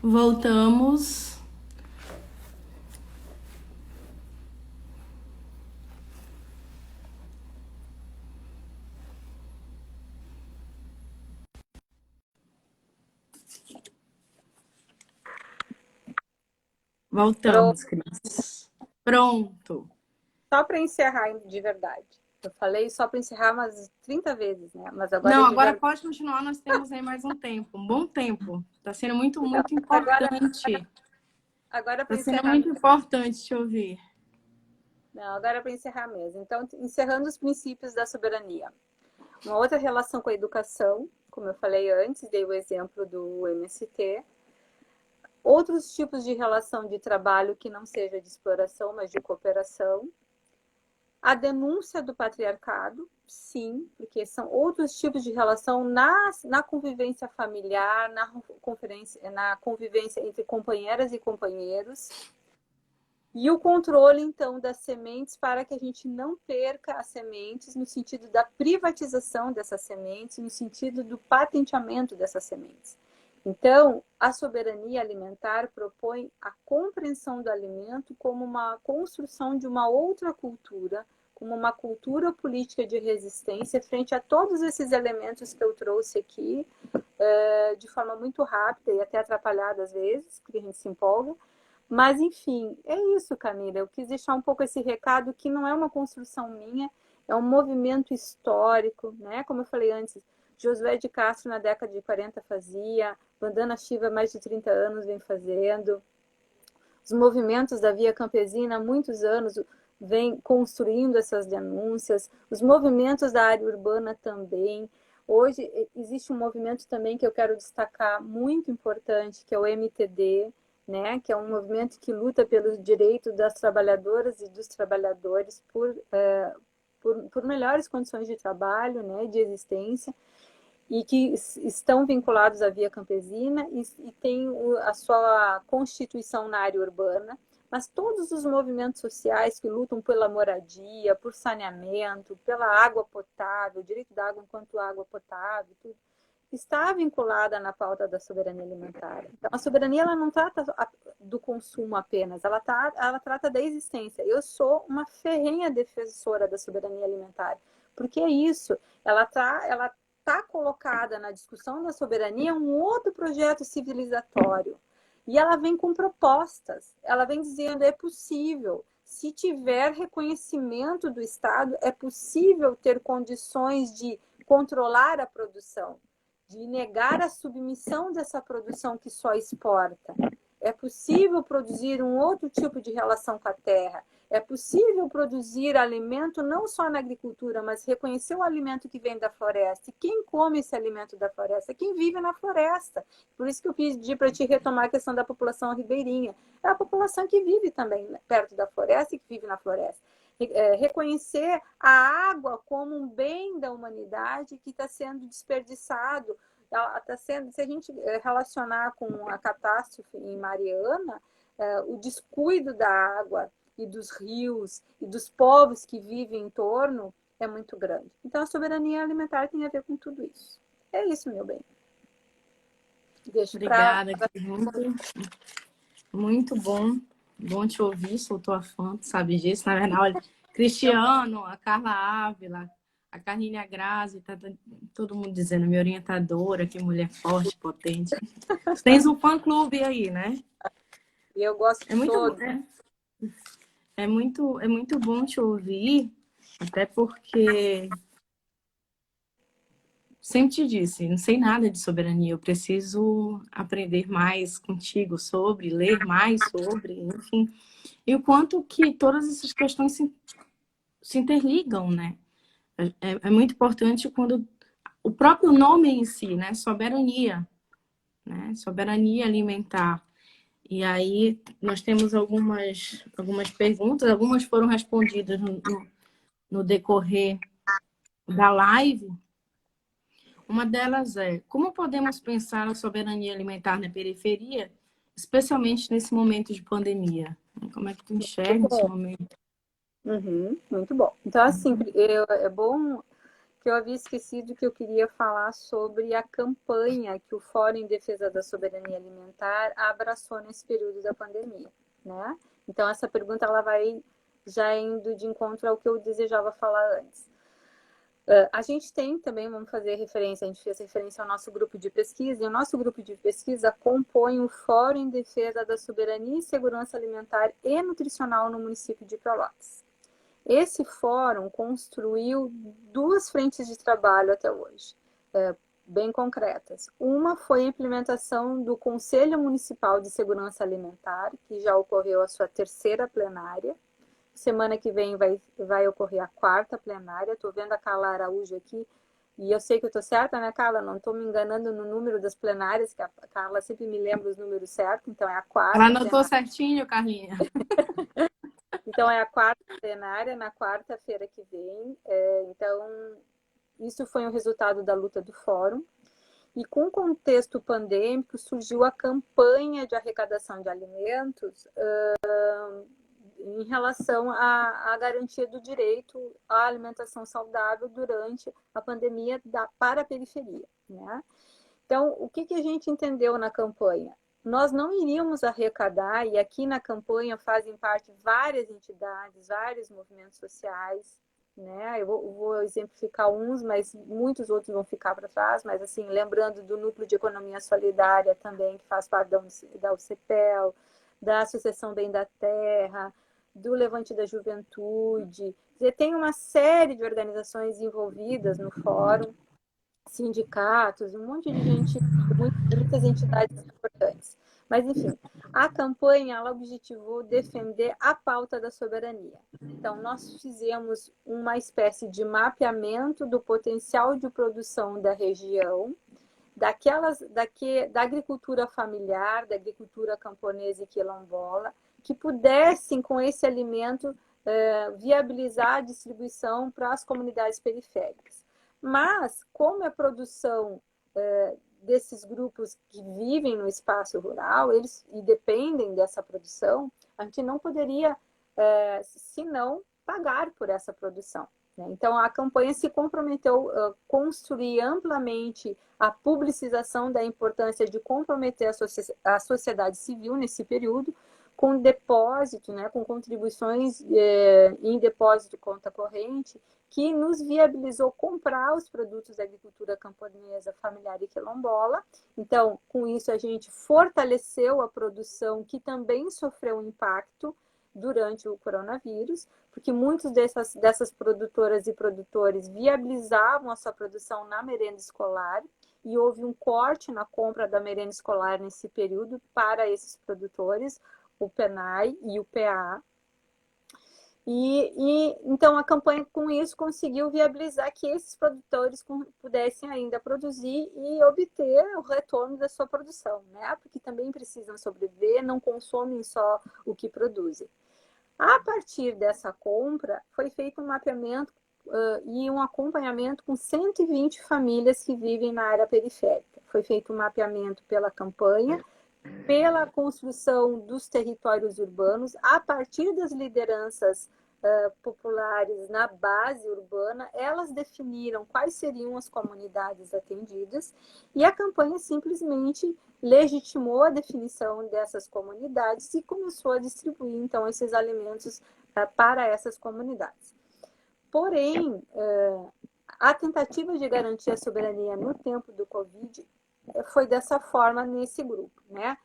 Voltamos. Pronto. Voltamos, Cris. Pronto. Só para encerrar de verdade. Eu falei só para encerrar umas 30 vezes, né? Mas agora Não, é de agora verdade. pode continuar, nós temos aí mais um tempo, um bom tempo. Está sendo muito, muito Agora, importante. agora Está para sendo encerrar muito mesmo. importante te ouvir. Não, agora é para encerrar mesmo. Então, encerrando os princípios da soberania. Uma outra relação com a educação, como eu falei antes, dei o exemplo do MST. Outros tipos de relação de trabalho que não seja de exploração, mas de cooperação. A denúncia do patriarcado, sim, porque são outros tipos de relação na convivência familiar, na convivência entre companheiras e companheiros. E o controle, então, das sementes para que a gente não perca as sementes no sentido da privatização dessas sementes, no sentido do patenteamento dessas sementes. Então, a soberania alimentar propõe a compreensão do alimento como uma construção de uma outra cultura, como uma cultura política de resistência frente a todos esses elementos que eu trouxe aqui, de forma muito rápida e até atrapalhada às vezes, porque a gente se empolga. Mas, enfim, é isso, Camila. Eu quis deixar um pouco esse recado que não é uma construção minha, é um movimento histórico, né? Como eu falei antes, Josué de Castro na década de 40 fazia, Vandana Shiva há mais de 30 anos vem fazendo, os movimentos da Via Campesina há muitos anos vêm construindo essas denúncias, os movimentos da área urbana também. Hoje existe um movimento também que eu quero destacar muito importante, que é o MTD, né, que é um movimento que luta pelos direitos das trabalhadoras e dos trabalhadores por melhores condições de trabalho, né, de existência, e que estão vinculados à Via Campesina e têm a sua constituição na área urbana, mas todos os movimentos sociais que lutam pela moradia, por saneamento, pela água potável, direito da água enquanto água potável, tudo, está vinculada na pauta da soberania alimentar. Então, a soberania ela não trata do consumo apenas, ela trata da existência. Eu sou uma ferrenha defensora da soberania alimentar, porque é isso, ela está colocada na discussão da soberania um outro projeto civilizatório. E ela vem com propostas, ela vem dizendo é possível, se tiver reconhecimento do Estado, é possível ter condições de controlar a produção, de negar a submissão dessa produção que só exporta. É possível produzir um outro tipo de relação com a terra. É possível produzir alimento não só na agricultura, mas reconhecer o alimento que vem da floresta. E quem come esse alimento da floresta? Quem vive na floresta. Por isso que eu pedi para te retomar a questão da população ribeirinha. É a população que vive também perto da floresta e que vive na floresta. Reconhecer a água como um bem da humanidade que está sendo desperdiçado. Tá sendo, se a gente relacionar com a catástrofe em Mariana, o descuido da água e dos rios e dos povos que vivem em torno é muito grande. Então, a soberania alimentar tem a ver com tudo isso. É isso, meu bem. Deixo para. Obrigada, Cris. Muito bom. Bom te ouvir, sou tua fã, tu sabe disso. Na verdade, olha, Cristiano, a Carla Ávila, a Carlinha Grazi, tá todo mundo dizendo, minha orientadora, que mulher forte, potente. Tu tens um fã-clube aí, né? E eu gosto É de muito, todos. é muito bom te ouvir, até porque sempre te disse, não sei nada de soberania, eu preciso aprender mais contigo sobre, ler mais sobre, enfim. E o quanto que todas essas questões se interligam, né? É muito importante quando o próprio nome em si, né? Soberania, né? Soberania alimentar. E aí nós temos algumas perguntas, algumas foram respondidas no decorrer da live. Uma delas é: como podemos pensar a soberania alimentar na periferia, especialmente nesse momento de pandemia? Como é que tu enxerga esse momento? Uhum, muito bom. Então, assim, é bom. que eu havia esquecido que eu queria falar sobre a campanha que o Fórum em Defesa da Soberania Alimentar abraçou nesse período da pandemia, né? Então, essa pergunta ela vai já indo de encontro ao que eu desejava falar antes. A gente tem também, vamos fazer referência, a gente fez referência ao nosso grupo de pesquisa, e o nosso grupo de pesquisa compõe o Fórum em Defesa da Soberania e Segurança Alimentar e Nutricional no município de Pelotas. Esse fórum construiu 2 frentes de trabalho até hoje, bem concretas. Uma foi a implementação do Conselho Municipal de Segurança Alimentar, que já ocorreu a sua 3ª plenária. Semana que vem vai ocorrer a 4ª plenária. Estou vendo a Carla Araújo aqui, e eu sei que eu estou certa, né, Carla? Não estou me enganando no número das plenárias, que a Carla sempre me lembra os números certos, então é a 4ª. Ela anotou certinho, Carlinha. Então, é a 4ª plenária, na quarta-feira que vem. Então, isso foi um resultado da luta do Fórum. E com o contexto pandêmico, surgiu a campanha de arrecadação de alimentos em relação à garantia do direito à alimentação saudável durante a pandemia para a periferia, né? Então, o que a gente entendeu na campanha? Nós não iríamos arrecadar, e aqui na campanha fazem parte várias entidades, vários movimentos sociais, né? Eu vou exemplificar uns, mas muitos outros vão ficar para trás, mas assim, lembrando do Núcleo de Economia Solidária também, que faz parte da UCPEL, da Associação Bem da Terra, do Levante da Juventude. Tem uma série de organizações envolvidas no fórum, sindicatos, um monte de gente, muitas entidades importantes. Mas, enfim, a campanha ela objetivou defender a pauta da soberania. Então, nós fizemos uma espécie de mapeamento do potencial de produção da região, da agricultura familiar, da agricultura camponesa e quilombola, que pudessem, com esse alimento, viabilizar a distribuição para as comunidades periféricas. Mas, como a produção desses grupos que vivem no espaço rural, eles e dependem dessa produção, a gente não poderia, se não, pagar por essa produção, né? Então, a campanha se comprometeu a construir amplamente a publicização da importância de comprometer a sociedade civil nesse período, com depósito, né, com contribuições em depósito conta corrente, que nos viabilizou comprar os produtos da agricultura camponesa, familiar e quilombola. Então, com isso, a gente fortaleceu a produção, que também sofreu impacto durante o coronavírus, porque muitos dessas produtoras e produtores viabilizavam a sua produção na merenda escolar, e houve um corte na compra da merenda escolar nesse período para esses produtores, o PENAI e o PA. Então, a campanha, com isso, conseguiu viabilizar que esses produtores pudessem ainda produzir e obter o retorno da sua produção, né? Porque também precisam sobreviver, não consomem só o que produzem. A partir dessa compra, foi feito um mapeamento e um acompanhamento com 120 famílias que vivem na área periférica. Foi feito um mapeamento pela campanha, pela construção dos territórios urbanos, a partir das lideranças populares na base urbana, elas definiram quais seriam as comunidades atendidas, e a campanha simplesmente legitimou a definição dessas comunidades e começou a distribuir, então, esses alimentos para essas comunidades. Porém, a tentativa de garantir a soberania no tempo do Covid foi dessa forma nesse grupo, né?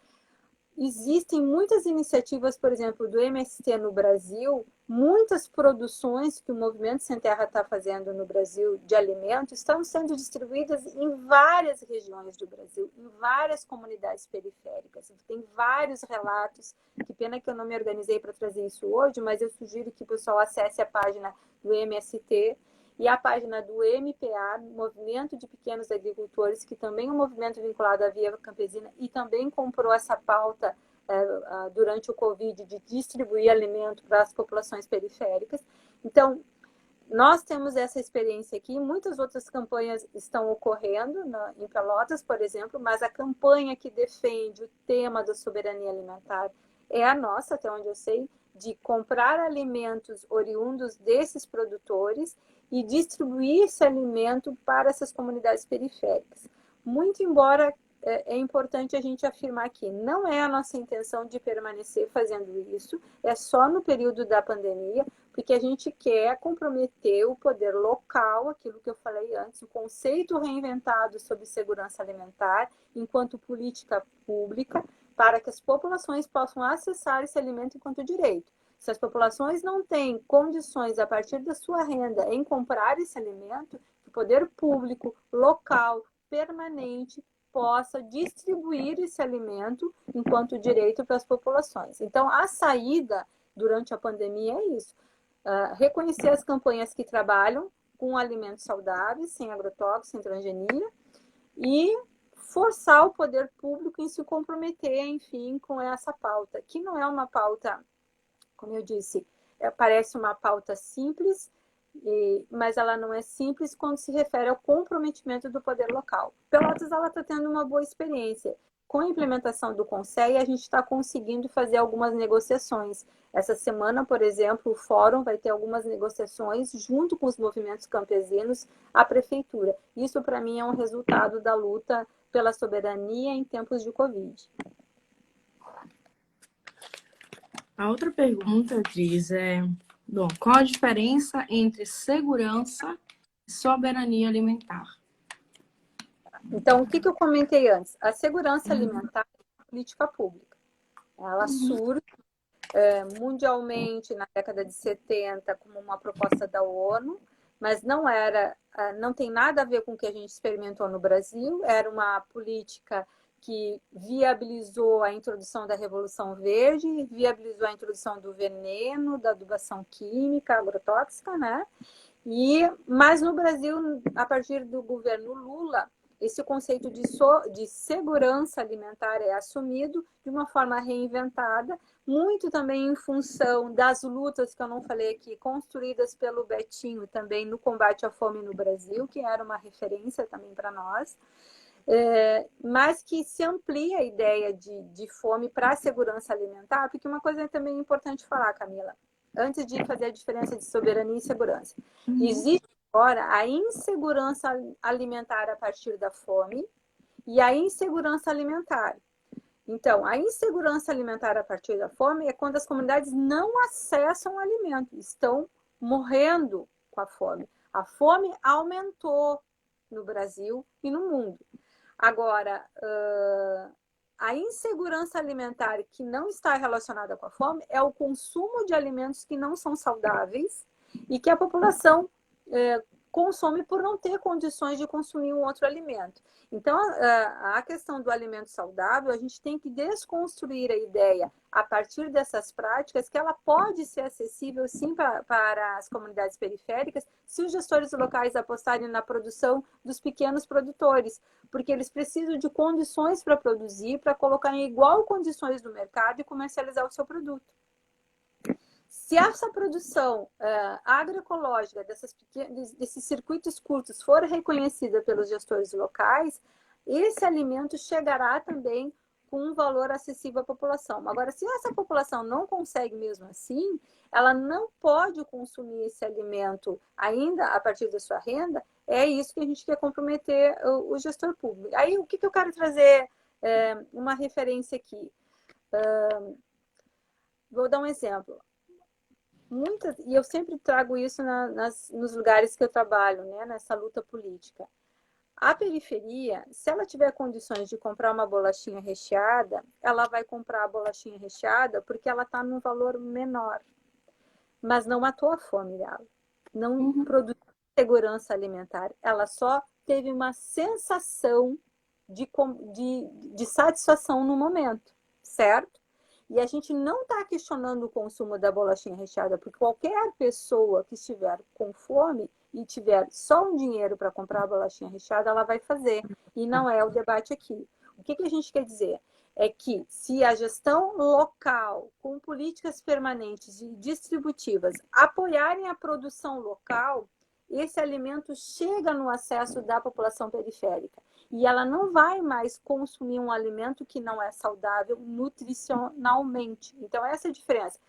Existem muitas iniciativas, por exemplo, do MST no Brasil, muitas produções que o Movimento Sem Terra está fazendo no Brasil de alimentos estão sendo distribuídas em várias regiões do Brasil, em várias comunidades periféricas. Tem vários relatos, que pena que eu não me organizei para trazer isso hoje, mas eu sugiro que o pessoal acesse a página do MST e a página do MPA, Movimento de Pequenos Agricultores, que também é um movimento vinculado à Via Campesina e também comprou essa pauta durante o Covid de distribuir alimento para as populações periféricas. Então, nós temos essa experiência aqui, muitas outras campanhas estão ocorrendo em Pelotas, por exemplo, mas a campanha que defende o tema da soberania alimentar é a nossa, até onde eu sei, de comprar alimentos oriundos desses produtores e distribuir esse alimento para essas comunidades periféricas. Muito embora é importante a gente afirmar que não é a nossa intenção de permanecer fazendo isso, é só no período da pandemia, porque a gente quer comprometer o poder local, aquilo que eu falei antes, o conceito reinventado sobre segurança alimentar enquanto política pública, para que as populações possam acessar esse alimento enquanto direito. Se as populações não têm condições, a partir da sua renda, em comprar esse alimento, o poder público, local, permanente, possa distribuir esse alimento enquanto direito para as populações. Então, a saída durante a pandemia é isso. Reconhecer as campanhas que trabalham com alimentos saudáveis, sem agrotóxicos, sem transgenia, e forçar o poder público em se comprometer, enfim, com essa pauta, que não é uma pauta, como eu disse, parece uma pauta simples, mas ela não é simples quando se refere ao comprometimento do poder local. Pelotas está tendo uma boa experiência. Com a implementação do Conselho, a gente está conseguindo fazer algumas negociações. Essa semana, por exemplo, o Fórum vai ter algumas negociações junto com os movimentos campesinos à Prefeitura. Isso, para mim, é um resultado da luta pela soberania em tempos de Covid. A outra pergunta, Cris, bom, qual a diferença entre segurança e soberania alimentar? Então, o que eu comentei antes? A segurança alimentar é uma política pública. Ela surge mundialmente na década de 70 como uma proposta da ONU, mas não tem nada a ver com o que a gente experimentou no Brasil. Era uma política que viabilizou a introdução da Revolução Verde, viabilizou a introdução do veneno, da adubação química, agrotóxica, né? Mas no Brasil, a partir do governo Lula, esse conceito de segurança alimentar é assumido de uma forma reinventada, muito também em função das lutas que eu não falei aqui, construídas pelo Betinho também no combate à fome no Brasil, que era uma referência também para nós, mas que se amplia a ideia de fome para a segurança alimentar, porque uma coisa também importante falar, Camila, antes de fazer a diferença de soberania e segurança. Existe agora a insegurança alimentar a partir da fome e a insegurança alimentar. Então, a insegurança alimentar a partir da fome é quando as comunidades não acessam o alimento, estão morrendo com a fome. A fome aumentou no Brasil e no mundo. Agora, a insegurança alimentar que não está relacionada com a fome é o consumo de alimentos que não são saudáveis e que a população consome por não ter condições de consumir um outro alimento. Então, a questão do alimento saudável, a gente tem que desconstruir a ideia, a partir dessas práticas, que ela pode ser acessível, sim, para as comunidades periféricas, se os gestores locais apostarem na produção dos pequenos produtores, porque eles precisam de condições para produzir, para colocar em igual condições no mercado e comercializar o seu produto. Se essa produção agroecológica desses circuitos curtos for reconhecida pelos gestores locais, esse alimento chegará também com um valor acessível à população. Agora, se essa população não consegue mesmo assim, ela não pode consumir esse alimento ainda a partir da sua renda, é isso que a gente quer comprometer o gestor público. Aí, o que eu quero trazer uma referência aqui? Vou dar um exemplo. E eu sempre trago isso nos lugares que eu trabalho, né, nessa luta política. A periferia, se ela tiver condições de comprar uma bolachinha recheada, ela vai comprar a bolachinha recheada porque ela está num valor menor. Mas não matou a fome dela. Não produziu segurança alimentar. Ela só teve uma sensação de satisfação no momento, certo? E a gente não está questionando o consumo da bolachinha recheada, porque qualquer pessoa que estiver com fome e tiver só um dinheiro para comprar a bolachinha recheada, ela vai fazer. E não é o debate aqui. O que a gente quer dizer? É que se a gestão local, com políticas permanentes e distributivas, apoiarem a produção local, esse alimento chega no acesso da população periférica. E ela não vai mais consumir um alimento que não é saudável nutricionalmente. Então, essa é a diferença.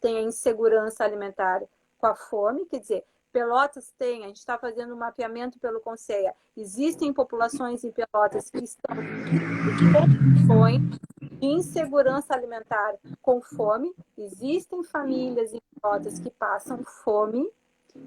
Tem a insegurança alimentar com a fome, quer dizer, Pelotas tem, a gente está fazendo um mapeamento pelo Conceia, existem populações em Pelotas que estão em condições de insegurança alimentar com fome, existem famílias em Pelotas que passam fome,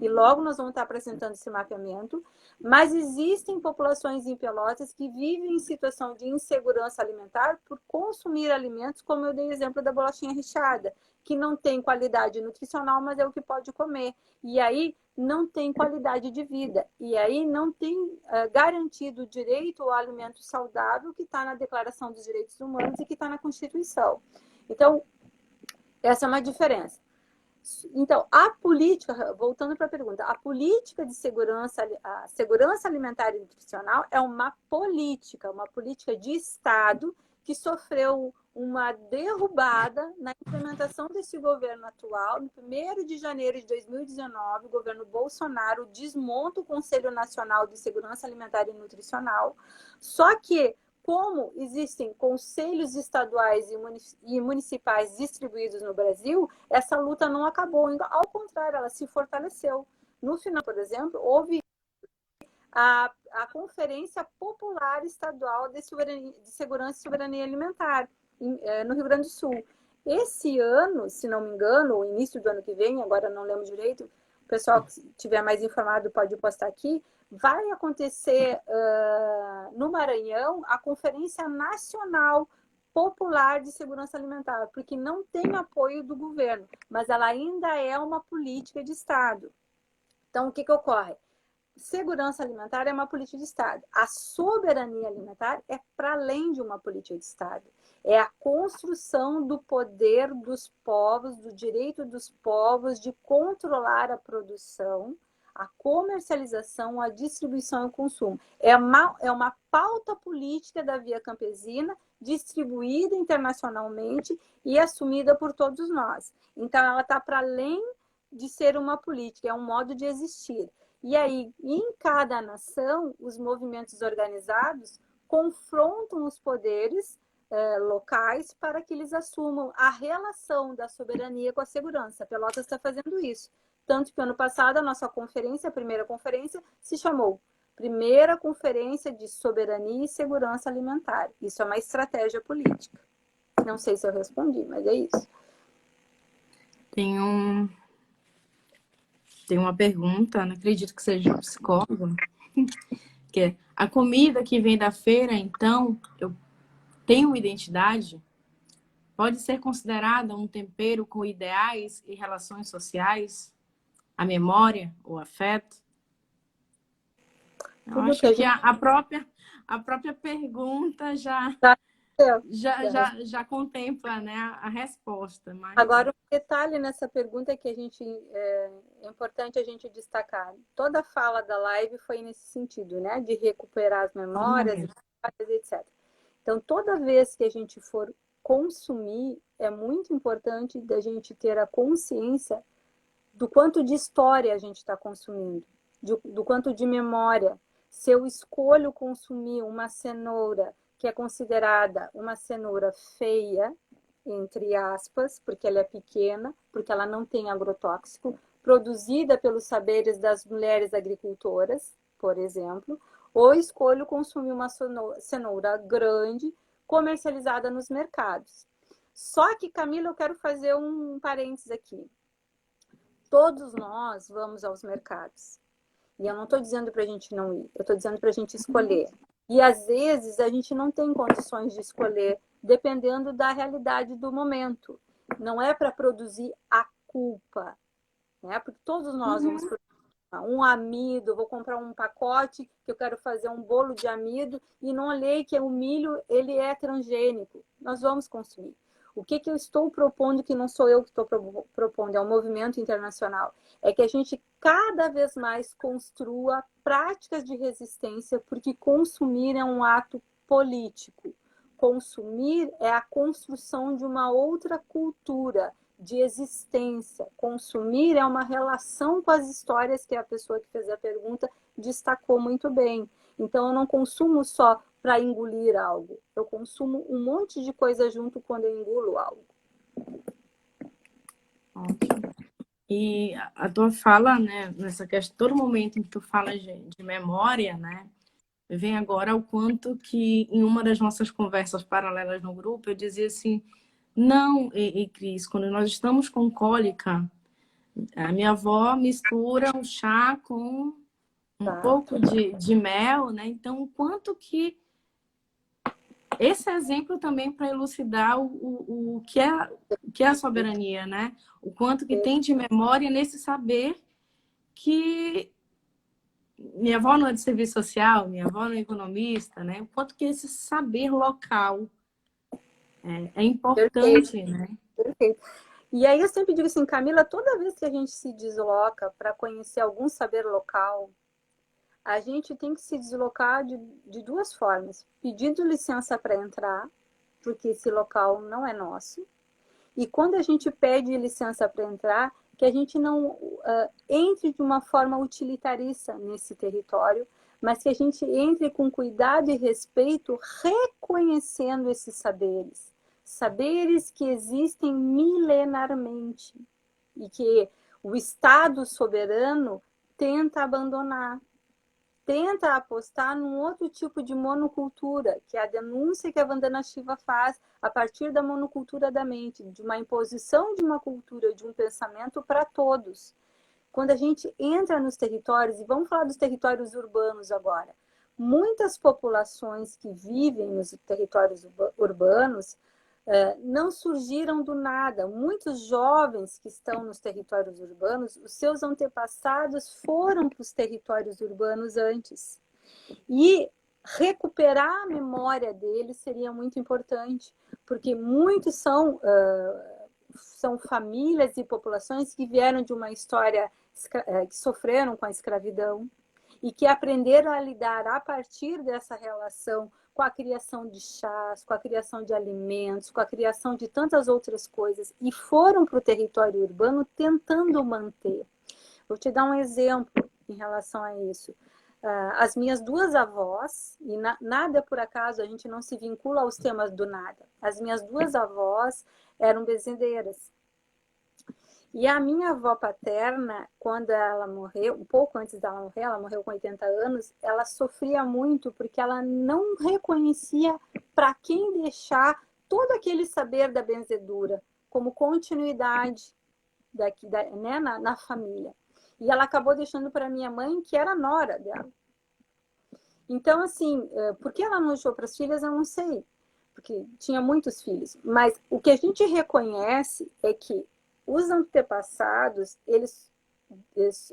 e logo nós vamos estar apresentando esse mapeamento, mas existem populações em Pelotas que vivem em situação de insegurança alimentar por consumir alimentos, como eu dei exemplo da bolachinha recheada, que não tem qualidade nutricional, mas é o que pode comer. E aí não tem qualidade de vida. E aí não tem garantido o direito ao alimento saudável que está na Declaração dos Direitos Humanos e que está na Constituição. Então, essa é uma diferença. Então, a política, voltando para a pergunta, a política de segurança, a segurança alimentar e nutricional é uma política de Estado que sofreu uma derrubada na implementação desse governo atual. No 1º de janeiro de 2019, o governo Bolsonaro desmonta o Conselho Nacional de Segurança Alimentar e Nutricional, só que como existem conselhos estaduais e municipais distribuídos no Brasil, essa luta não acabou, ao contrário, ela se fortaleceu. No final, por exemplo, houve a Conferência Popular Estadual de Segurança e Soberania Alimentar, no Rio Grande do Sul. Esse ano, se não me engano, ou início do ano que vem, agora não lembro direito, o pessoal que estiver mais informado pode postar aqui, vai acontecer no Maranhão a Conferência Nacional Popular de Segurança Alimentar, porque não tem apoio do governo, mas ela ainda é uma política de Estado. Então, o que ocorre? Segurança alimentar é uma política de Estado. A soberania alimentar é para além de uma política de Estado. É a construção do poder dos povos, do direito dos povos de controlar a produção, a comercialização, a distribuição e o consumo. É uma pauta política da via campesina, distribuída internacionalmente e assumida por todos nós. Então, ela está para além de ser uma política, é um modo de existir. E aí, em cada nação, os movimentos organizados confrontam os poderes locais para que eles assumam a relação da soberania com a segurança. A Pelotas está fazendo isso. Tanto que ano passado a nossa conferência, a primeira conferência, se chamou Primeira Conferência de Soberania e Segurança Alimentar. Isso é uma estratégia política. Não sei se eu respondi, mas é isso. Tem uma pergunta, não acredito que seja um psicólogo, que é: a comida que vem da feira, então, eu tenho uma identidade? Pode ser considerada um tempero com ideais e relações sociais? A memória, o afeto? Eu acho que a própria pergunta já contempla, né, a resposta. Mas... Agora, um detalhe nessa pergunta que é importante a gente destacar. Toda a fala da live foi nesse sentido, né? De recuperar as memórias, etc. Então, toda vez que a gente for consumir, é muito importante da gente ter a consciência do quanto de história a gente está consumindo, do quanto de memória. Se eu escolho consumir uma cenoura que é considerada uma cenoura feia, entre aspas, porque ela é pequena, porque ela não tem agrotóxico, produzida pelos saberes das mulheres agricultoras, por exemplo, ou escolho consumir uma cenoura grande, comercializada nos mercados. Só que, Camila, eu quero fazer um parênteses aqui. Todos nós vamos aos mercados. E eu não estou dizendo para a gente não ir, eu estou dizendo para a gente escolher. E às vezes a gente não tem condições de escolher, dependendo da realidade do momento. Não é para produzir a culpa, né? Porque todos nós vamos produzir um amido, vou comprar um pacote que eu quero fazer um bolo de amido e não olhei que o milho ele é transgênico. Nós vamos consumir. O que eu estou propondo, que não sou eu que estou propondo, é um movimento internacional, é que a gente cada vez mais construa práticas de resistência, porque consumir é um ato político. Consumir é a construção de uma outra cultura de existência. Consumir é uma relação com as histórias que a pessoa que fez a pergunta destacou muito bem. Então, eu não consumo só para engolir algo. Eu consumo um monte de coisa junto quando eu engulo algo. Ótimo. E a tua fala, né, nessa questão, todo momento em que tu fala de memória, né, vem agora o quanto que em uma das nossas conversas paralelas no grupo, eu dizia assim, não, Cris, quando nós estamos com cólica, a minha avó mistura o chá com um Tá? pouco de mel, né? Então, o quanto que esse exemplo também para elucidar o que é a soberania, né? O quanto que tem de memória nesse saber que minha avó não é de serviço social, minha avó não é economista, né? O quanto que esse saber local é Perfeito, importante, né? perfeito. E aí eu sempre digo assim, Camila, toda vez que a gente se desloca para conhecer algum saber local, a gente tem que se deslocar de duas formas. Pedindo licença para entrar, porque esse local não é nosso. E quando a gente pede licença para entrar, que a gente não entre de uma forma utilitarista nesse território, mas que a gente entre com cuidado e respeito, reconhecendo esses saberes. Saberes que existem milenarmente e que o Estado soberano tenta abandonar, tenta apostar num outro tipo de monocultura, que é a denúncia que a Vandana Shiva faz a partir da monocultura da mente, de uma imposição de uma cultura, de um pensamento para todos. Quando a gente entra nos territórios, e vamos falar dos territórios urbanos agora, muitas populações que vivem nos territórios urbanos não surgiram do nada. Muitos jovens que estão nos territórios urbanos, os seus antepassados foram para os territórios urbanos antes. E recuperar a memória deles seria muito importante, porque muitos são famílias e populações que vieram de uma história que sofreram com a escravidão e que aprenderam a lidar a partir dessa relação com a criação de chás, com a criação de alimentos, com a criação de tantas outras coisas e foram para o território urbano tentando manter. Vou te dar um exemplo em relação a isso. As minhas duas avós, e nada por acaso, a gente não se vincula aos temas do nada. As minhas duas avós eram bezendeiras. E a minha avó paterna, quando ela morreu, um pouco antes dela morrer, ela morreu com 80 anos, ela sofria muito porque ela não reconhecia para quem deixar todo aquele saber da benzedura como continuidade né, na família. E ela acabou deixando para minha mãe, que era a nora dela. Então, assim, por que ela não deixou para as filhas, eu não sei. Porque tinha muitos filhos. Mas o que a gente reconhece é que os antepassados,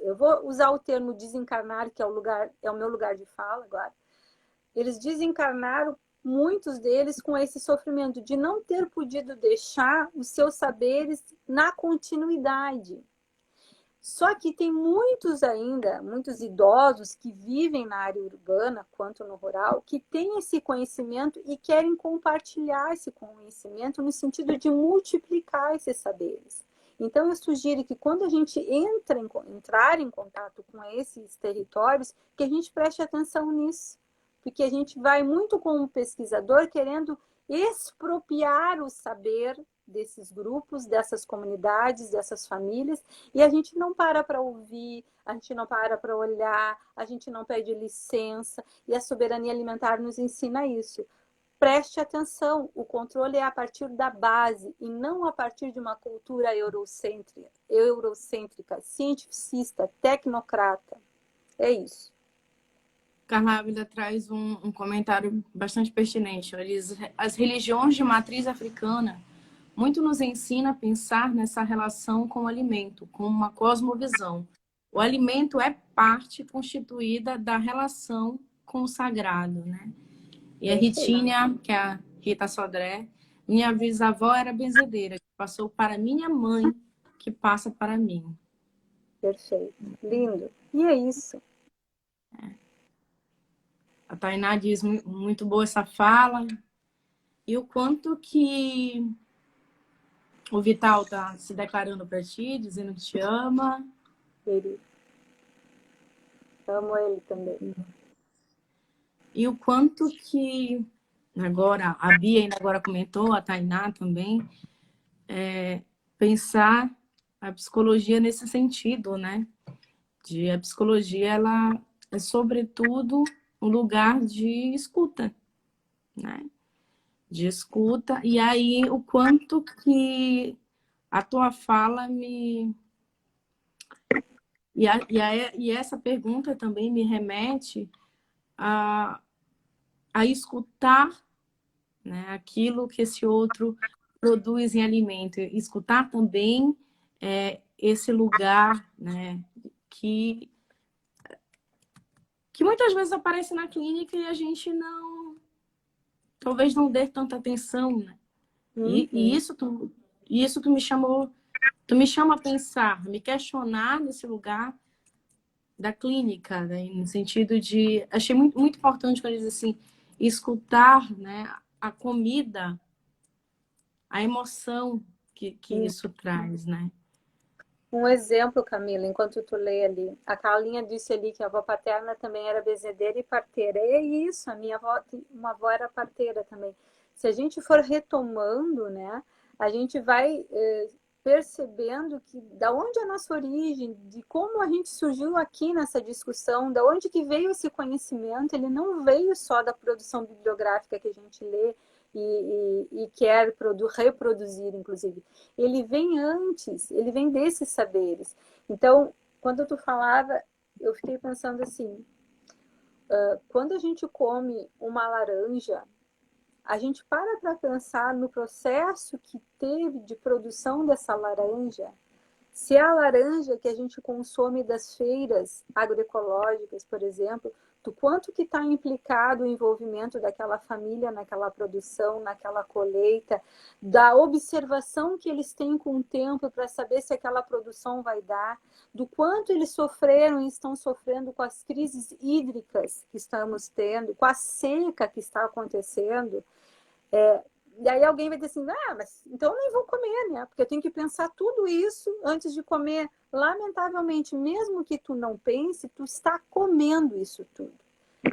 eu vou usar o termo desencarnar, que é o meu lugar de fala agora. Eles desencarnaram, muitos deles, com esse sofrimento de não ter podido deixar os seus saberes na continuidade. Só que tem muitos idosos que vivem na área urbana, quanto no rural, que têm esse conhecimento e querem compartilhar esse conhecimento no sentido de multiplicar esses saberes. Então, eu sugiro que quando a gente entrar em contato com esses territórios, que a gente preste atenção nisso. Porque a gente vai muito como pesquisador querendo expropriar o saber desses grupos, dessas comunidades, dessas famílias, e a gente não para ouvir, a gente não para olhar, a gente não pede licença, e a soberania alimentar nos ensina isso. Preste atenção, o controle é a partir da base e não a partir de uma cultura eurocêntrica, cientificista, tecnocrata. É isso. Carla Ávila traz um comentário bastante pertinente. Ela diz, as religiões de matriz africana muito nos ensina a pensar nessa relação com o alimento, com uma cosmovisão. O alimento é parte constituída da relação com o sagrado, né? E a Ritinha, que é a Rita Sodré, minha bisavó era benzedeira, que passou para minha mãe, que passa para mim. Perfeito. Lindo. E é isso. A Tainá diz muito boa essa fala. E o quanto que o Vital tá se declarando para ti, dizendo que te ama. Ele. Amo ele também. E o quanto que agora, a Bia ainda agora comentou, a Tainá também, pensar a psicologia nesse sentido, né? A psicologia, ela é, sobretudo, um lugar de escuta, né? De escuta. E aí, o quanto que a tua fala me... E essa pergunta também me remete a, a escutar, né, aquilo que esse outro produz em alimento. Escutar também esse lugar, né, que muitas vezes aparece na clínica e a gente não, talvez não dê tanta atenção, né? E Uhum. isso tu me chamou, tu me chama a pensar, me questionar nesse lugar da clínica, né? No sentido de, achei muito, muito importante quando diz assim, escutar, né, a comida, a emoção que Uhum. isso traz, né? Um exemplo, Camila, enquanto tu lê ali, a Carlinha disse ali que a avó paterna também era bezedeira e parteira. E é isso, a minha avó, uma avó era parteira também. Se a gente for retomando, né, a gente vai percebendo que da onde é a nossa origem, de como a gente surgiu aqui nessa discussão, da onde que veio esse conhecimento, ele não veio só da produção bibliográfica que a gente lê e quer reproduzir, inclusive. Ele vem antes, ele vem desses saberes. Então, quando tu falava, eu fiquei pensando assim, quando a gente come uma laranja, a gente para pensar no processo que teve de produção dessa laranja. Se é a laranja que a gente consome das feiras agroecológicas, por exemplo, do quanto que está implicado o envolvimento daquela família naquela produção, naquela colheita, da observação que eles têm com o tempo para saber se aquela produção vai dar, do quanto eles sofreram e estão sofrendo com as crises hídricas que estamos tendo, com a seca que está acontecendo. E aí alguém vai dizer assim, mas então eu nem vou comer, né? Porque eu tenho que pensar tudo isso antes de comer. Lamentavelmente, mesmo que tu não pense, tu está comendo isso tudo.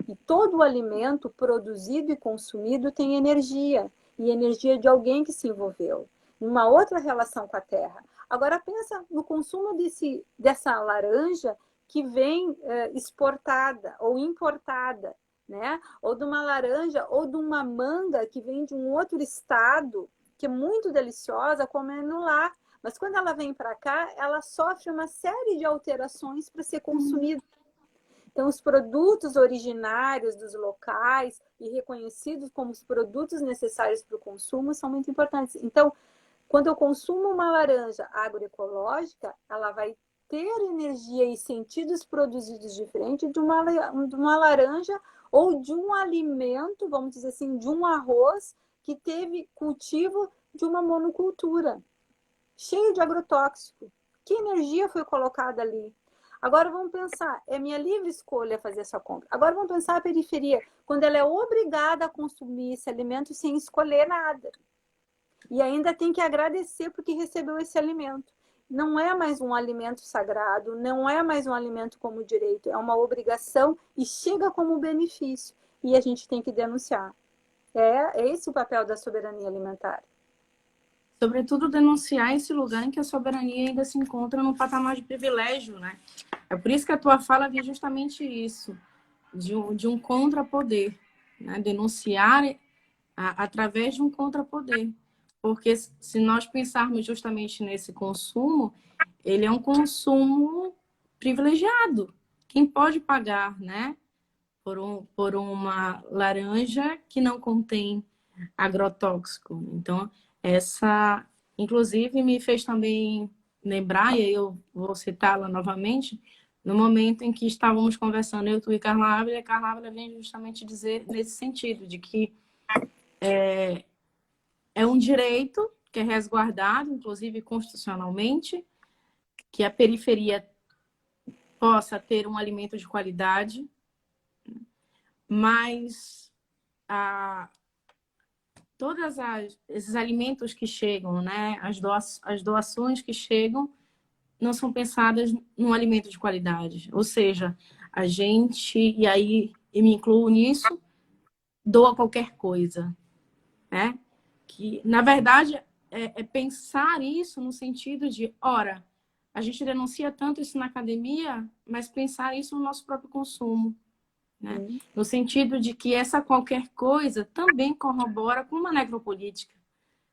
E todo o alimento produzido e consumido tem energia. E energia de alguém que se envolveu. Uma outra relação com a terra. Agora pensa no consumo dessa laranja que vem exportada ou importada, né? Ou de uma laranja ou de uma manga que vem de um outro estado, que é muito deliciosa, comendo lá. Mas quando ela vem para cá, ela sofre uma série de alterações para ser consumida. Então, os produtos originários dos locais e reconhecidos como os produtos necessários para o consumo são muito importantes. Então, quando eu consumo uma laranja agroecológica, ela vai ter energia e sentidos produzidos diferentes de uma laranja ou de um alimento, vamos dizer assim, de um arroz que teve cultivo de uma monocultura, cheio de agrotóxico. Que energia foi colocada ali? Agora vamos pensar, é minha livre escolha fazer essa compra. Agora vamos pensar a periferia, quando ela é obrigada a consumir esse alimento sem escolher nada. E ainda tem que agradecer porque recebeu esse alimento. Não é mais um alimento sagrado, não é mais um alimento como direito, é uma obrigação e chega como benefício. E a gente tem que denunciar. É esse o papel da soberania alimentar. Sobretudo, denunciar esse lugar em que a soberania ainda se encontra num patamar de privilégio, né? É por isso que a tua fala vem justamente isso, de um contrapoder, né? Denunciar através de um contrapoder. Porque se nós pensarmos justamente nesse consumo, ele é um consumo privilegiado. Quem pode pagar, né, por uma laranja que não contém agrotóxico? Então, essa, inclusive, me fez também lembrar, e aí eu vou citá-la novamente, no momento em que estávamos conversando, eu, tu e Carla Ávila, e a Carla Ávila vem justamente dizer nesse sentido, de que é um direito que é resguardado, inclusive constitucionalmente, que a periferia possa ter um alimento de qualidade, mas todos esses alimentos que chegam, né, as doações que chegam, não são pensadas num alimento de qualidade. Ou seja, a gente, e aí eu me incluo nisso, doa qualquer coisa, né? Que, na verdade, é pensar isso no sentido de, ora, a gente denuncia tanto isso na academia, mas pensar isso no nosso próprio consumo, né? No sentido de que essa qualquer coisa também corrobora com uma necropolítica.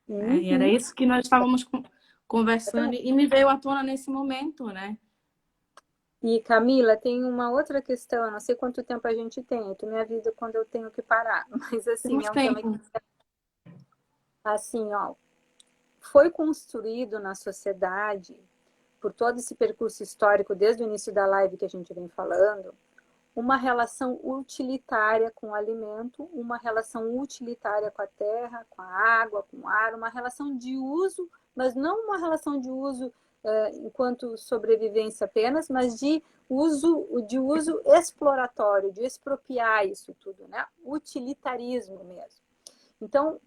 E era isso que nós estávamos conversando e me veio à tona nesse momento, né? E Camila, tem uma outra questão, eu não sei quanto tempo a gente tem, tu me avisa quando eu tenho que parar, mas assim, Temos é um tempo. tema que, assim, ó, foi construído na sociedade, por todo esse percurso histórico, desde o início da live que a gente vem falando, uma relação utilitária com o alimento, uma relação utilitária com a terra, com a água, com o ar, uma relação de uso, mas não uma relação de uso enquanto sobrevivência apenas, mas de uso exploratório, de expropriar isso tudo, né? Utilitarismo mesmo. Então,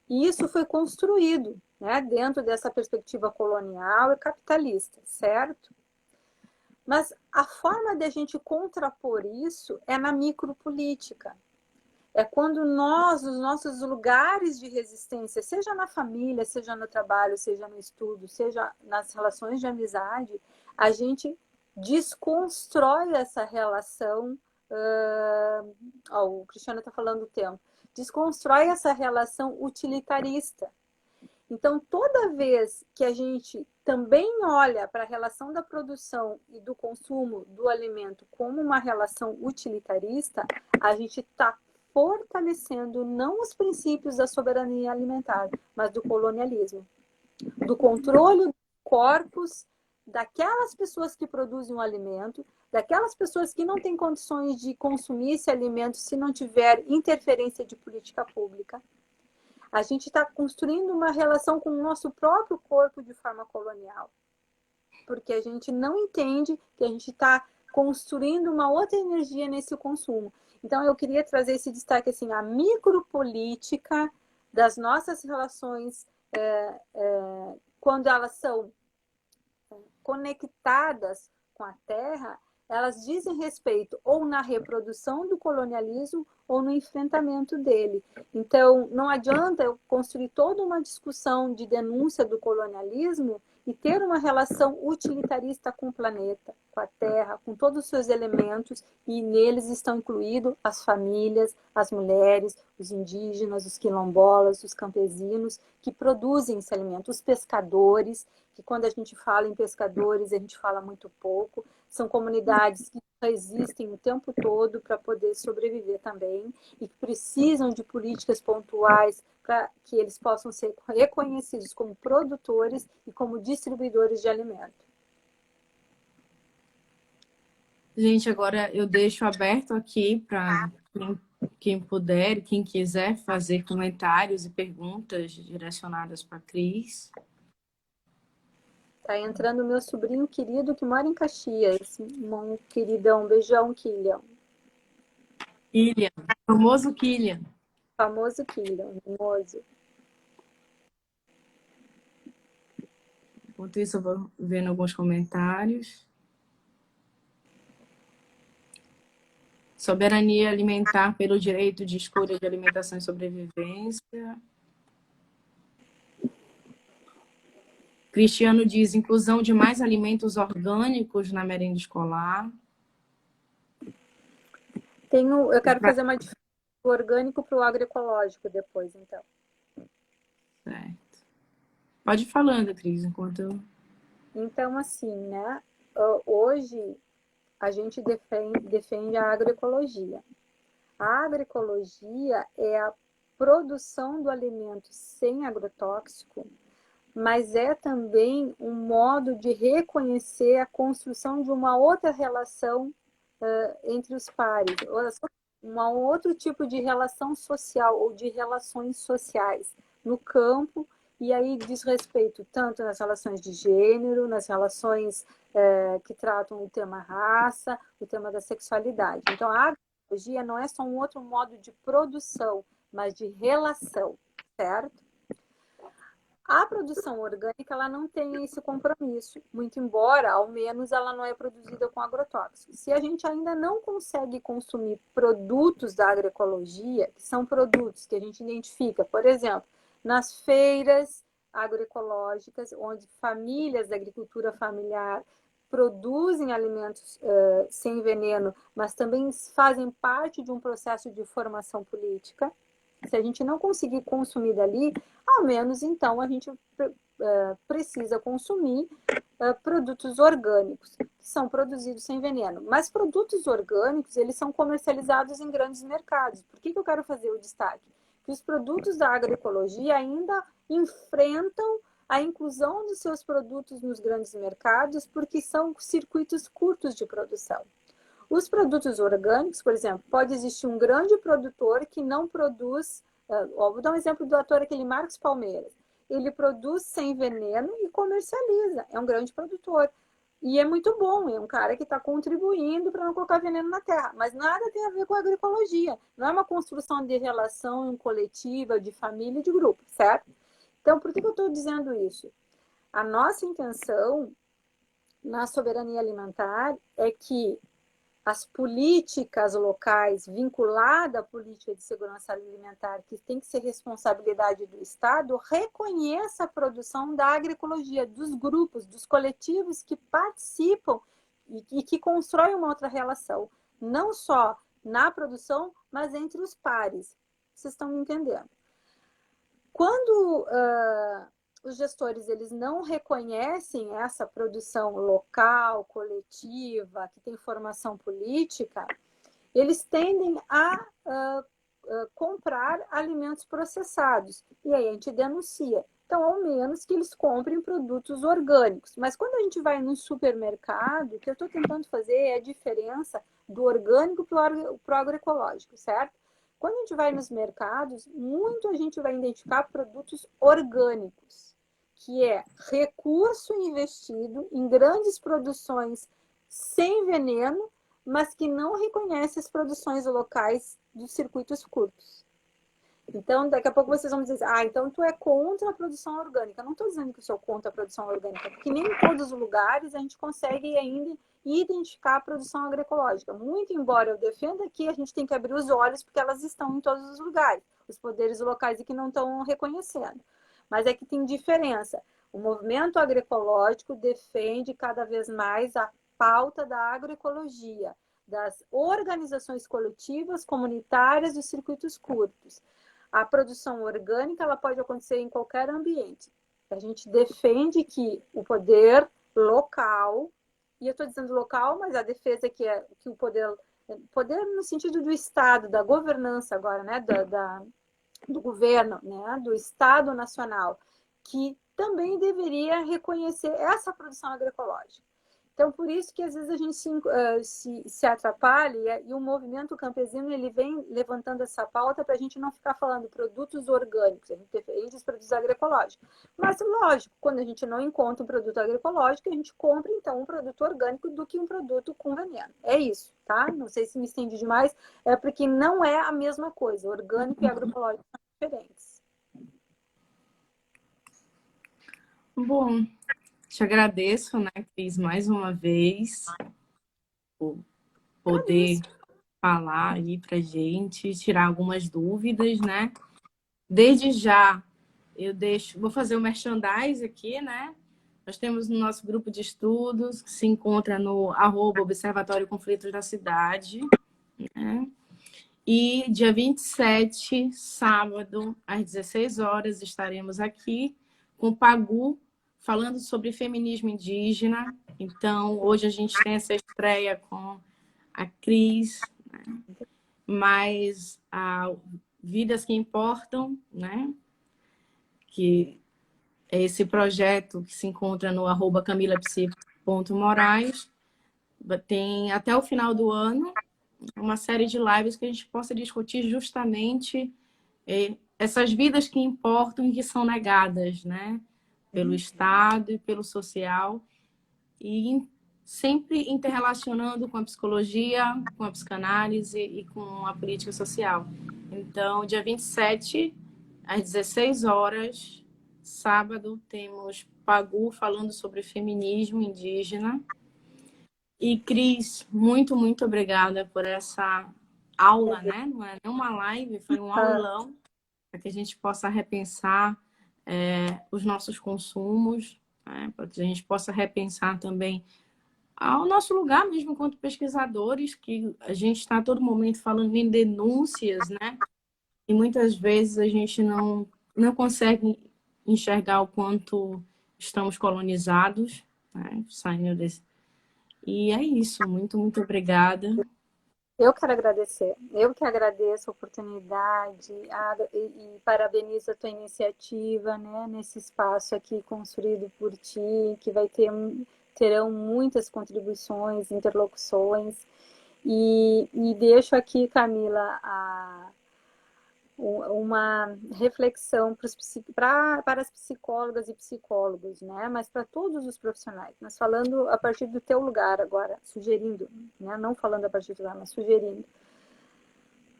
isso foi construído, né, dentro dessa perspectiva colonial e capitalista, certo? Mas a forma de a gente contrapor isso é na micropolítica. É quando nós, nos nossos lugares de resistência, seja na família, seja no trabalho, seja no estudo, seja nas relações de amizade, a gente desconstrói essa relação. O Cristiano está falando do tempo. Desconstrói essa relação utilitarista. Então, toda vez que a gente também olha para a relação da produção e do consumo do alimento como uma relação utilitarista, a gente está fortalecendo não os princípios da soberania alimentar, mas do colonialismo, do controle dos corpos daquelas pessoas que produzem o alimento, daquelas pessoas que não têm condições de consumir esse alimento se não tiver interferência de política pública. A gente está construindo uma relação com o nosso próprio corpo de forma colonial, porque a gente não entende que a gente está construindo uma outra energia nesse consumo. Então, eu queria trazer esse destaque, assim, a micropolítica das nossas relações, quando elas são conectadas com a terra, elas dizem respeito ou na reprodução do colonialismo ou no enfrentamento dele. Então, não adianta eu construir toda uma discussão de denúncia do colonialismo e ter uma relação utilitarista com o planeta, com a terra, com todos os seus elementos, e neles estão incluídos as famílias, as mulheres, os indígenas, os quilombolas, os campesinos, que produzem esse alimento, os pescadores, que quando a gente fala em pescadores, a gente fala muito pouco, são comunidades que resistem o tempo todo para poder sobreviver também e que precisam de políticas pontuais para que eles possam ser reconhecidos como produtores e como distribuidores de alimento. Gente, agora eu deixo aberto aqui para quem puder, quem quiser fazer comentários e perguntas direcionadas para a Cris. Tá entrando o meu sobrinho querido que mora em Caxias. Um queridão, beijão, Killian. Killian, famoso Killian. Famoso Killian, famoso. Enquanto isso, eu vou vendo alguns comentários. Soberania alimentar pelo direito de escolha de alimentação e sobrevivência. Cristiano diz, inclusão de mais alimentos orgânicos na merenda escolar. Eu quero fazer uma diferença do orgânico para o agroecológico depois, então. Certo. Pode ir falando, Cris, enquanto eu... Então, assim, né? Hoje, a gente defende a agroecologia. A agroecologia é a produção do alimento sem agrotóxico, mas é também um modo de reconhecer a construção de uma outra relação entre os pares, um outro tipo de relação social ou de relações sociais no campo, e aí diz respeito tanto nas relações de gênero, nas relações que tratam o tema raça, o tema da sexualidade. Então, a agroecologia não é só um outro modo de produção, mas de relação, certo? A produção orgânica ela não tem esse compromisso, muito embora, ao menos, ela não é produzida com agrotóxicos. Se a gente ainda não consegue consumir produtos da agroecologia, que são produtos que a gente identifica, por exemplo, nas feiras agroecológicas, onde famílias da agricultura familiar produzem alimentos sem veneno, mas também fazem parte de um processo de formação política. Se a gente não conseguir consumir dali, ao menos então a gente precisa consumir produtos orgânicos, que são produzidos sem veneno. Mas produtos orgânicos, eles são comercializados em grandes mercados. Por que eu quero fazer o destaque? Que os produtos da agroecologia ainda enfrentam a inclusão dos seus produtos nos grandes mercados, porque são circuitos curtos de produção. Os produtos orgânicos, por exemplo, pode existir um grande produtor que não produz, vou dar um exemplo do ator, aquele Marcos Palmeiras. Ele produz sem veneno e comercializa, é um grande produtor. E é muito bom, é um cara que está contribuindo para não colocar veneno na terra. Mas nada tem a ver com a agroecologia. Não é uma construção de relação coletiva, de família e de grupo, certo? Então, por que eu estou dizendo isso? A nossa intenção na soberania alimentar é que as políticas locais vinculadas à política de segurança alimentar, que tem que ser responsabilidade do Estado, reconheça a produção da agroecologia, dos grupos, dos coletivos que participam e que constroem uma outra relação, não só na produção, mas entre os pares. Vocês estão me entendendo? Quando os gestores eles não reconhecem essa produção local, coletiva, que tem formação política, eles tendem a comprar alimentos processados. E aí a gente denuncia. Então, ao menos que eles comprem produtos orgânicos. Mas quando a gente vai no supermercado, o que eu estou tentando fazer é a diferença do orgânico para o agroecológico, certo? Quando a gente vai nos mercados, muito a gente vai identificar produtos orgânicos, que é recurso investido em grandes produções sem veneno, mas que não reconhece as produções locais dos circuitos curtos. Então, daqui a pouco vocês vão dizer, então tu é contra a produção orgânica. Eu não estou dizendo que eu sou contra a produção orgânica, porque nem em todos os lugares a gente consegue ainda identificar a produção agroecológica. Muito embora eu defenda que a gente tem que abrir os olhos, porque elas estão em todos os lugares. Os poderes locais é que não estão reconhecendo. Mas é que tem diferença. O movimento agroecológico defende cada vez mais a pauta da agroecologia, das organizações coletivas, comunitárias dos circuitos curtos. A produção orgânica ela pode acontecer em qualquer ambiente. A gente defende que o poder local, e eu estou dizendo local, mas a defesa que é que o poder no sentido do Estado, da governança agora, né, do governo, né, do Estado nacional, que também deveria reconhecer essa produção agroecológica. Então, por isso que às vezes a gente se atrapalha e o movimento campesino ele vem levantando essa pauta para a gente não ficar falando produtos orgânicos, a gente defende os produtos agroecológicos. Mas, lógico, quando a gente não encontra um produto agroecológico, a gente compra, então, um produto orgânico do que um produto com veneno. É isso, tá? Não sei se me estendi demais, é porque não é a mesma coisa. Orgânico e agroecológico são diferentes. Bom, te agradeço, né, Cris, mais uma vez, por poder falar aí pra gente, tirar algumas dúvidas, né? Desde já, vou fazer o merchandise aqui, né? Nós temos no nosso grupo de estudos, que se encontra no @Observatório Conflitos da Cidade, né? E dia 27, sábado, às 16 horas, estaremos aqui com o Pagu, falando sobre feminismo indígena. Então, hoje a gente tem essa estreia com a Cris, né? Mas Vidas que Importam, né? Que é esse projeto que se encontra no @camilapsi.moraes. Tem até o final do ano uma série de lives que a gente possa discutir justamente essas vidas que importam e que são negadas, né? Pelo Estado e pelo social, e sempre interrelacionando com a psicologia, com a psicanálise e com a política social. Então, dia 27, às 16 horas, sábado, temos Pagu falando sobre feminismo indígena. E, Cris, muito, muito obrigada por essa aula, né? Não é nem uma live, foi um aulão, para que a gente possa repensar os nossos consumos, né, para que a gente possa repensar também ao nosso lugar mesmo enquanto pesquisadores, que a gente está a todo momento falando em denúncias, né? E muitas vezes a gente não consegue enxergar o quanto estamos colonizados, né? Saindo desse... E é isso, muito obrigada. Eu quero agradecer, eu que agradeço a oportunidade e parabenizo a tua iniciativa, né, nesse espaço aqui construído por ti, que terão muitas contribuições, interlocuções, e deixo aqui, Camila, uma reflexão para as psicólogas e psicólogos, né? Mas para todos os profissionais. Mas falando a partir do teu lugar agora, sugerindo, né? Não falando a partir do lugar, mas sugerindo.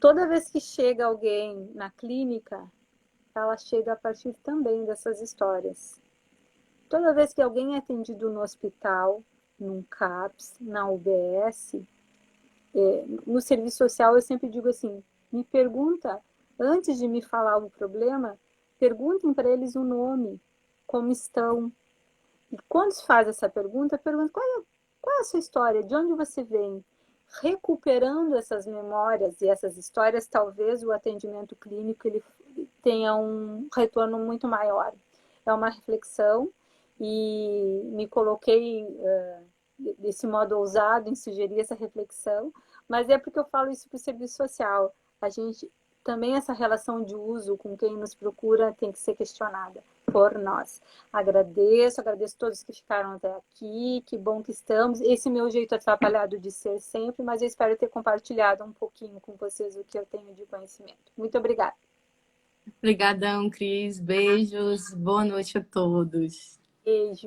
Toda vez que chega alguém na clínica, ela chega a partir também dessas histórias. Toda vez que alguém é atendido no hospital, num CAPS, na UBS, no serviço social, eu sempre digo assim, me pergunta, antes de me falar o problema, perguntem para eles o nome, como estão. E quando se faz essa pergunta qual é a sua história, de onde você vem? Recuperando essas memórias e essas histórias, talvez o atendimento clínico ele tenha um retorno muito maior. É uma reflexão e me coloquei desse modo ousado em sugerir essa reflexão, mas é porque eu falo isso para o serviço social. A gente também essa relação de uso com quem nos procura tem que ser questionada por nós. Agradeço todos que ficaram até aqui, que bom que estamos. Esse meu jeito atrapalhado de ser sempre, mas eu espero ter compartilhado um pouquinho com vocês o que eu tenho de conhecimento. Muito obrigada. Obrigadão, Cris. Beijos. Boa noite a todos. Beijo.